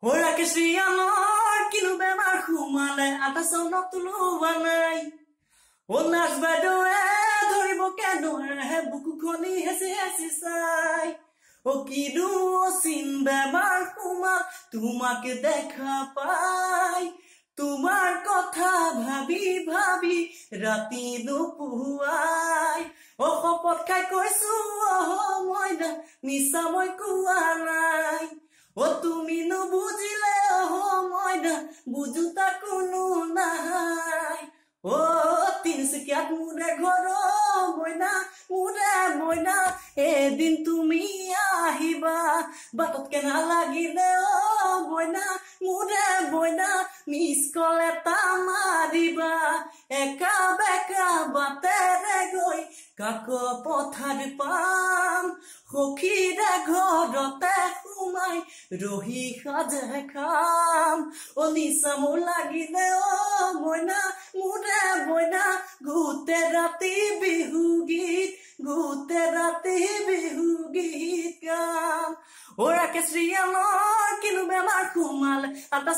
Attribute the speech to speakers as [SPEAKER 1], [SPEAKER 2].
[SPEAKER 1] Hora que se amor que no bemar humale ata sono tulu banai onas badoe dhoribo kenore he buku khoni hesi hesi sai o kidu sin bemar humal তোমাকে দেখা পাই তোমার কথা ভাবি ভাবি রাতি দুপুয়াই ও শপত খাই কৈছো মই না মিছা মই কোৱা নাই ও তুমি নুবুজিলে মই না বুজুতা কোনো নাই ও তিনসুকিয়াত মুৰে ঘৰ মইনা এদিন তুমি আহিবা বাটত কেনা লাগিলে মইনা মিছ কল এটা মাৰিবা একা বেকা বাটেৰে গৈ কাক পথাৰ পাম সখীৰে ঘৰতে সোমাই ৰহি সাজে খাম ও নিচা মোৰ লাগিলে মইনা গোটে ৰাতি বিহু গীত গাম ওৰা কেচৰিয়ানৰ কিনো বেমাৰ সোমালে আটা